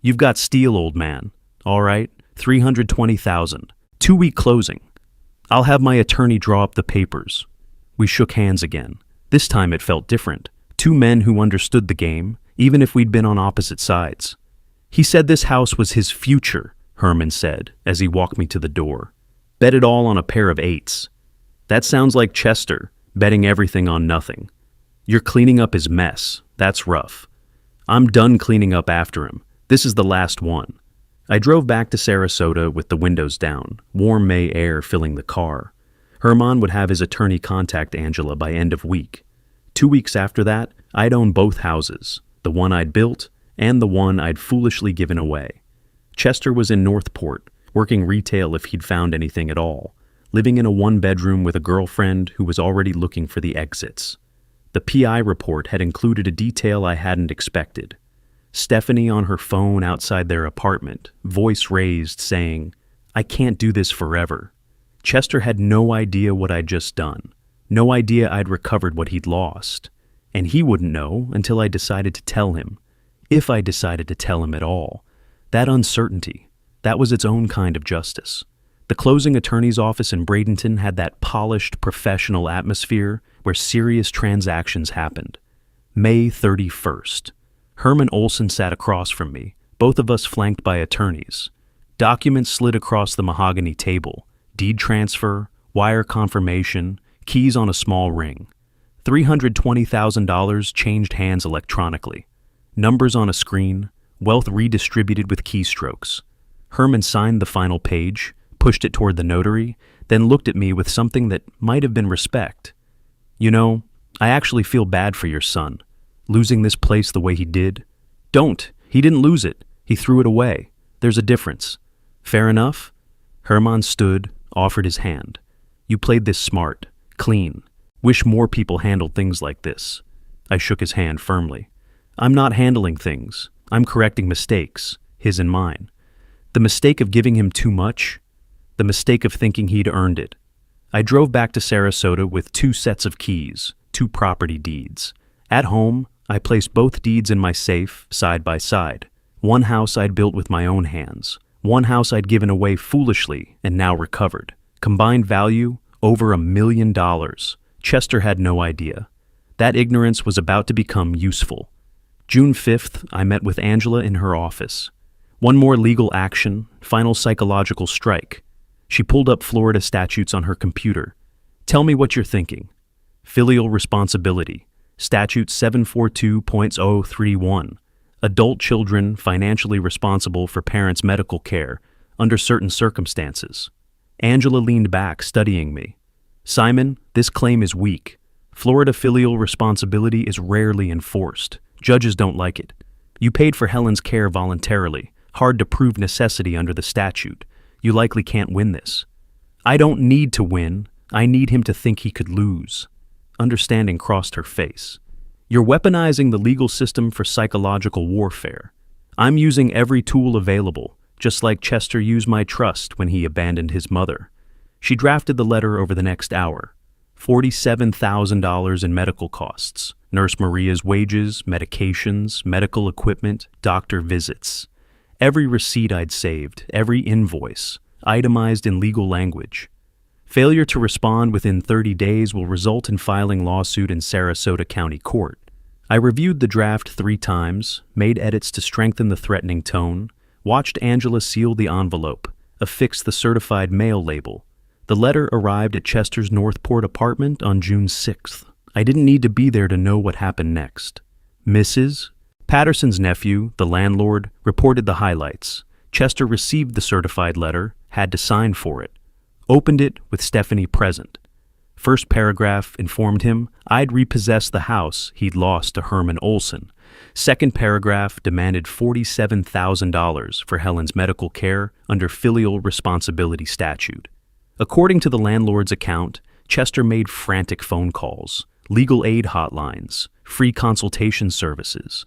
A: "You've got steel, old man. All right, $320,000. 2-week closing. I'll have my attorney draw up the papers." We shook hands again. This time it felt different. Two men who understood the game, even if we'd been on opposite sides. "He said this house was his future," Herman said as he walked me to the door. "Bet it all on a pair of 8s. That sounds like Chester, betting everything on nothing. You're cleaning up his mess. That's rough. I'm done cleaning up after him. This is the last one." I drove back to Sarasota with the windows down, warm May air filling the car. Herman would have his attorney contact Angela by end of week. 2 weeks after that, I'd own both houses, the one I'd built and the one I'd foolishly given away. Chester was in Northport, working retail if he'd found anything at all, living in a 1-bedroom with a girlfriend who was already looking for the exits. The PI report had included a detail I hadn't expected. Stephanie on her phone outside their apartment, voice raised, saying, "I can't do this forever." Chester had no idea what I'd just done, no idea I'd recovered what he'd lost, and he wouldn't know until I decided to tell him, if I decided to tell him at all. That uncertainty, that was its own kind of justice. The closing attorney's office in Bradenton had that polished, professional atmosphere where serious transactions happened. May 31st. Herman Olson sat across from me, both of us flanked by attorneys. Documents slid across the mahogany table, deed transfer, wire confirmation, keys on a small ring. $320,000 changed hands electronically. Numbers on a screen, wealth redistributed with keystrokes. Herman signed the final page, pushed it toward the notary, then looked at me with something that might have been respect. "You know, I actually feel bad for your son. Losing this place the way he did." "Don't. He didn't lose it. He threw it away. There's a difference." "Fair enough." Herman stood, offered his hand. "You played this smart, clean. Wish more people handled things like this." I shook his hand firmly. "I'm not handling things. I'm correcting mistakes, his and mine. The mistake of giving him too much, the mistake of thinking he'd earned it." I drove back to Sarasota with 2 sets of keys, 2 property deeds. At home, I placed both deeds in my safe, side by side. One house I'd built with my own hands. One house I'd given away foolishly and now recovered. Combined value, over $1 million. Chester had no idea. That ignorance was about to become useful. June 5th, I met with Angela in her office. One more legal action, final psychological strike. She pulled up Florida statutes on her computer. "Tell me what you're thinking." Filial responsibility. Statute 742.031. Adult children financially responsible for parents' medical care under certain circumstances. Angela leaned back, studying me. "Simon, this claim is weak. Florida filial responsibility is rarely enforced. Judges don't like it. You paid for Helen's care voluntarily. Hard to prove necessity under the statute. You likely can't win this." "I don't need to win. I need him to think he could lose." Understanding crossed her face. "You're weaponizing the legal system for psychological warfare. I'm using every tool available, just like Chester used my trust when he abandoned his mother." She drafted the letter over the next hour. $47,000 in medical costs, Nurse Maria's wages, medications, medical equipment, doctor visits. Every receipt I'd saved, every invoice, itemized in legal language. Failure to respond within 30 days will result in filing lawsuit in Sarasota County Court. I reviewed the draft 3 times, made edits to strengthen the threatening tone, watched Angela seal the envelope, affix the certified mail label. The letter arrived at Chester's Northport apartment on June 6th. I didn't need to be there to know what happened next. Mrs. Patterson's nephew, the landlord, reported the highlights. Chester received the certified letter, had to sign for it. Opened it with Stephanie present. First paragraph informed him I'd repossessed the house he'd lost to Herman Olson. Second paragraph demanded $47,000 for Helen's medical care under filial responsibility statute. According to the landlord's account, Chester made frantic phone calls, legal aid hotlines, free consultation services.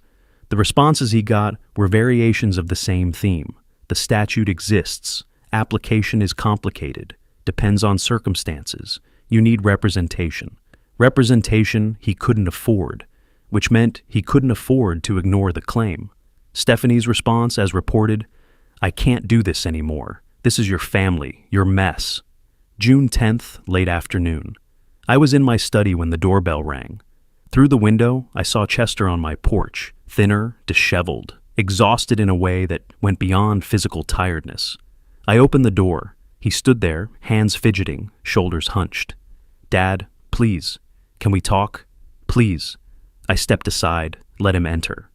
A: The responses he got were variations of the same theme. The statute exists. Application is complicated, depends on circumstances. You need representation. Representation he couldn't afford, which meant he couldn't afford to ignore the claim. Stephanie's response, as reported, "I can't do this anymore. This is your family, your mess." June 10th, late afternoon. I was in my study when the doorbell rang. Through the window, I saw Chester on my porch, thinner, disheveled, exhausted in a way that went beyond physical tiredness. I opened the door. He stood there, hands fidgeting, shoulders hunched. "Dad, please, can we talk? Please." I stepped aside, let him enter.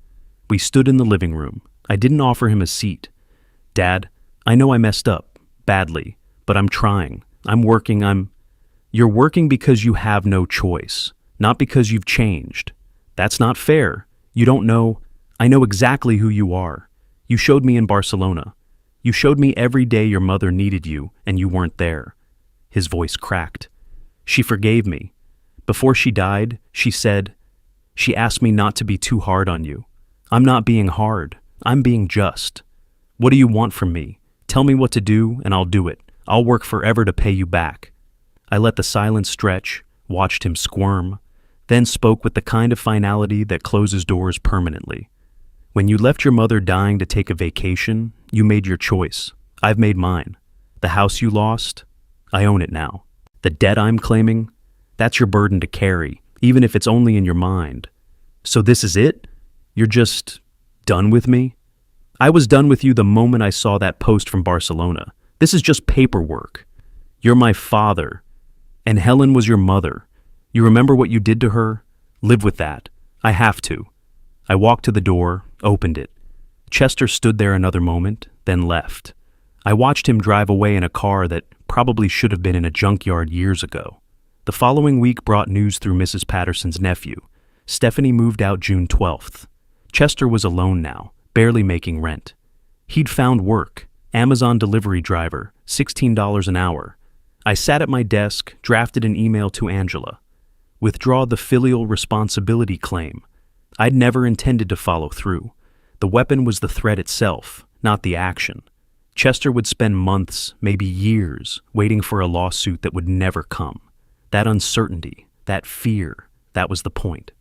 A: We stood in the living room. I didn't offer him a seat. "Dad, I know I messed up, badly, but I'm trying. I'm working, You're working because you have no choice, not because you've changed. That's not fair. You don't know. I know exactly who you are. You showed me in Barcelona. You showed me every day your mother needed you and you weren't there." His voice cracked. "She forgave me. Before she died, she asked me not to be too hard on you. I'm not being hard. I'm being just. What do you want from me? Tell me what to do and I'll do it. I'll work forever to pay you back." I let the silence stretch, watched him squirm, then spoke with the kind of finality that closes doors permanently. "When you left your mother dying to take a vacation, you made your choice. I've made mine. The house you lost, I own it now. The debt I'm claiming, that's your burden to carry, even if it's only in your mind. So this is it? You're just done with me?" "I was done with you the moment I saw that post from Barcelona. This is just paperwork. You're my father, and Helen was your mother. You remember what you did to her? Live with that. I have to." I walked to the door, opened it. Chester stood there another moment, then left. I watched him drive away in a car that probably should have been in a junkyard years ago. The following week brought news through Mrs. Patterson's nephew. Stephanie moved out June 12th. Chester was alone now, barely making rent. He'd found work, Amazon delivery driver, $16 an hour. I sat at my desk, drafted an email to Angela. Withdraw the filial responsibility claim. I'd never intended to follow through. The weapon was the threat itself, not the action. Chester would spend months, maybe years, waiting for a lawsuit that would never come. That uncertainty, that fear, that was the point.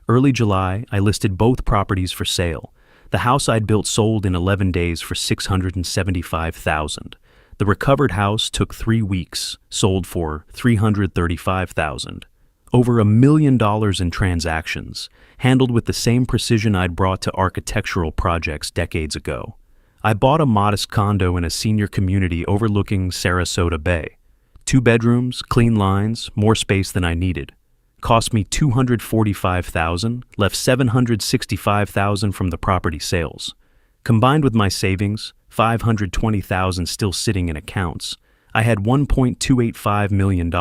A: Early July, I listed both properties for sale. The house I'd built sold in 11 days for $675,000. The recovered house took 3 weeks, sold for $335,000. Over $1 million in transactions, handled with the same precision I'd brought to architectural projects decades ago. I bought a modest condo in a senior community overlooking Sarasota Bay. 2 bedrooms, clean lines, more space than I needed. Cost me $245,000, left $765,000 from the property sales. Combined with my savings, $520,000 still sitting in accounts, I had $1.285 million,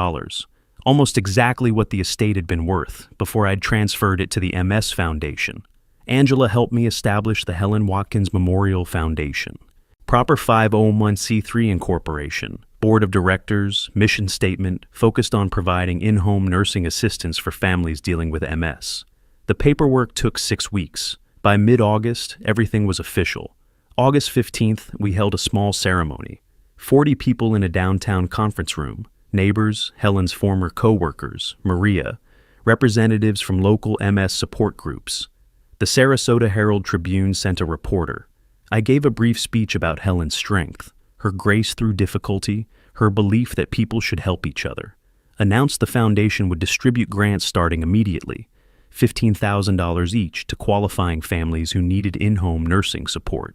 A: almost exactly what the estate had been worth before I'd transferred it to the MS Foundation. Angela helped me establish the Helen Watkins Memorial Foundation. Proper 501c3 incorporation, board of directors, mission statement, focused on providing in-home nursing assistance for families dealing with MS. The paperwork took 6 weeks. By mid-August, everything was official. August 15th, we held a small ceremony. 40 people in a downtown conference room, neighbors, Helen's former co-workers, Maria, representatives from local MS support groups. The Sarasota Herald-Tribune sent a reporter. I gave a brief speech about Helen's strength, her grace through difficulty, her belief that people should help each other. Announced the foundation would distribute grants starting immediately, $15,000 each to qualifying families who needed in-home nursing support.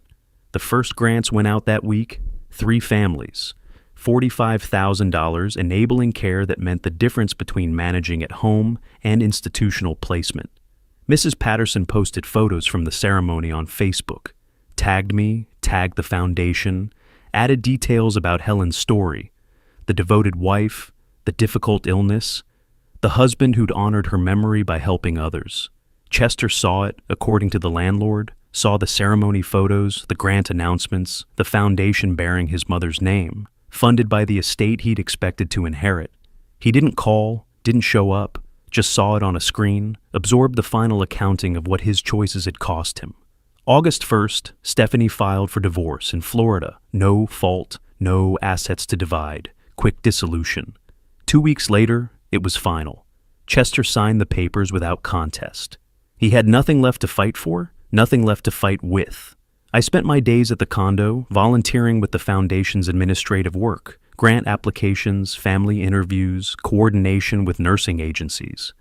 A: The first grants went out that week, 3 families, $45,000 enabling care that meant the difference between managing at home and institutional placement. Mrs. Patterson posted photos from the ceremony on Facebook, tagged me, tagged the foundation, added details about Helen's story, the devoted wife, the difficult illness, the husband who'd honored her memory by helping others. Chester saw it, according to the landlord, saw the ceremony photos, the grant announcements, the foundation bearing his mother's name, funded by the estate he'd expected to inherit. He didn't call, didn't show up, just saw it on a screen, absorbed the final accounting of what his choices had cost him. August 1st, Stephanie filed for divorce in Florida. No fault, no assets to divide, quick dissolution. 2 weeks later, it was final. Chester signed the papers without contest. He had nothing left to fight for, nothing left to fight with. I spent my days at the condo, volunteering with the foundation's administrative work, grant applications, family interviews, coordination with nursing agencies.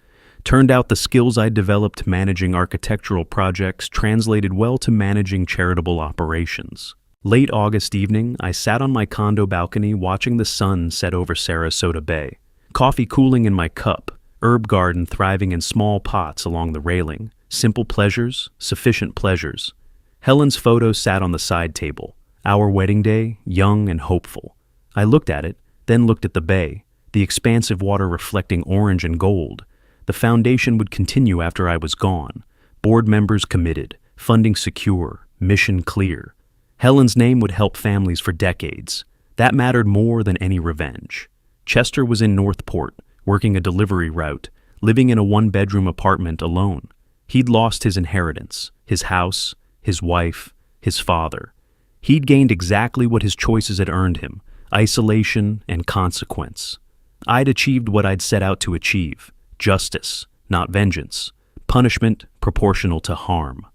A: Turned out the skills I developed managing architectural projects translated well to managing charitable operations. Late August evening, I sat on my condo balcony watching the sun set over Sarasota Bay. Coffee cooling in my cup, herb garden thriving in small pots along the railing. Simple pleasures, sufficient pleasures. Helen's photo sat on the side table. Our wedding day, young and hopeful. I looked at it, then looked at the bay, the expansive water reflecting orange and gold. The foundation would continue after I was gone. Board members committed, funding secure, mission clear. Helen's name would help families for decades. That mattered more than any revenge. Chester was in Northport, working a delivery route, living in a one-bedroom apartment alone. He'd lost his inheritance, his house, his wife, his father. He'd gained exactly what his choices had earned him, isolation and consequence. I'd achieved what I'd set out to achieve, justice, not vengeance, punishment proportional to harm.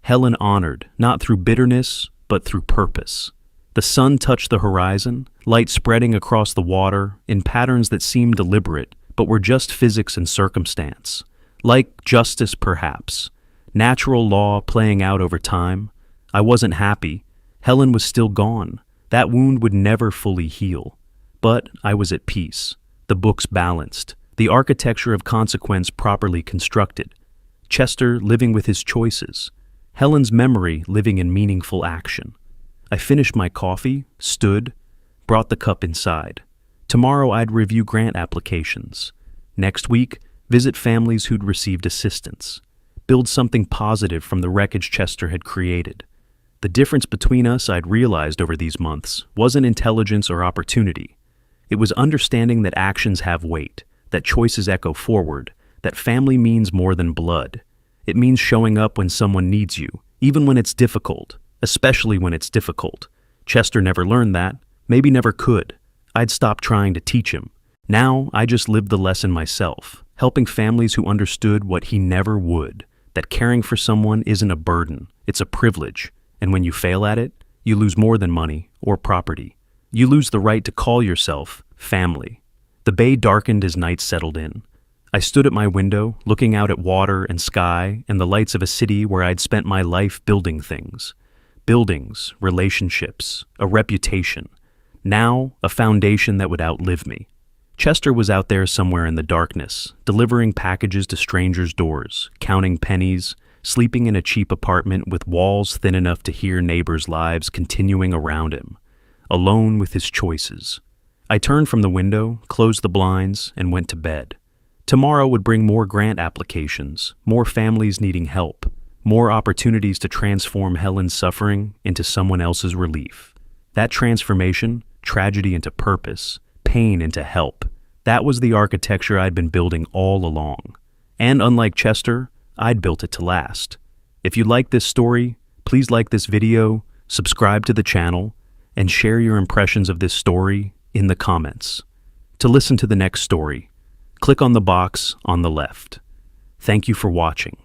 A: Helen honored, not through bitterness, but through purpose. The sun touched the horizon, light spreading across the water in patterns that seemed deliberate, but were just physics and circumstance. Like justice, perhaps. Natural law playing out over time. I wasn't happy. Helen was still gone. That wound would never fully heal. But I was at peace. The books balanced. The architecture of consequence properly constructed. Chester living with his choices. Helen's memory living in meaningful action. I finished my coffee, stood, brought the cup inside. Tomorrow I'd review grant applications. Next week, visit families who'd received assistance. Build something positive from the wreckage Chester had created. The difference between us, I'd realized over these months, wasn't intelligence or opportunity. It was understanding that actions have weight, that choices echo forward, that family means more than blood. It means showing up when someone needs you, even when it's difficult, especially when it's difficult. Chester never learned that, maybe never could. I'd stopped trying to teach him. Now I just lived the lesson myself, helping families who understood what he never would, that caring for someone isn't a burden, it's a privilege, and when you fail at it, you lose more than money or property. You lose the right to call yourself family. The bay darkened as night settled in. I stood at my window, looking out at water and sky and the lights of a city where I'd spent my life building things. Buildings, relationships, a reputation. Now, a foundation that would outlive me. Chester was out there somewhere in the darkness, delivering packages to strangers' doors, counting pennies, sleeping in a cheap apartment with walls thin enough to hear neighbors' lives continuing around him, alone with his choices. I turned from the window, closed the blinds, and went to bed. Tomorrow would bring more grant applications, more families needing help, more opportunities to transform Helen's suffering into someone else's relief. That transformation, tragedy into purpose, pain into help, that was the architecture I'd been building all along. And unlike Chester, I'd built it to last. If you like this story, please like this video, subscribe to the channel, and share your impressions of this story in the comments. To listen to the next story, click on the box on the left. Thank you for watching.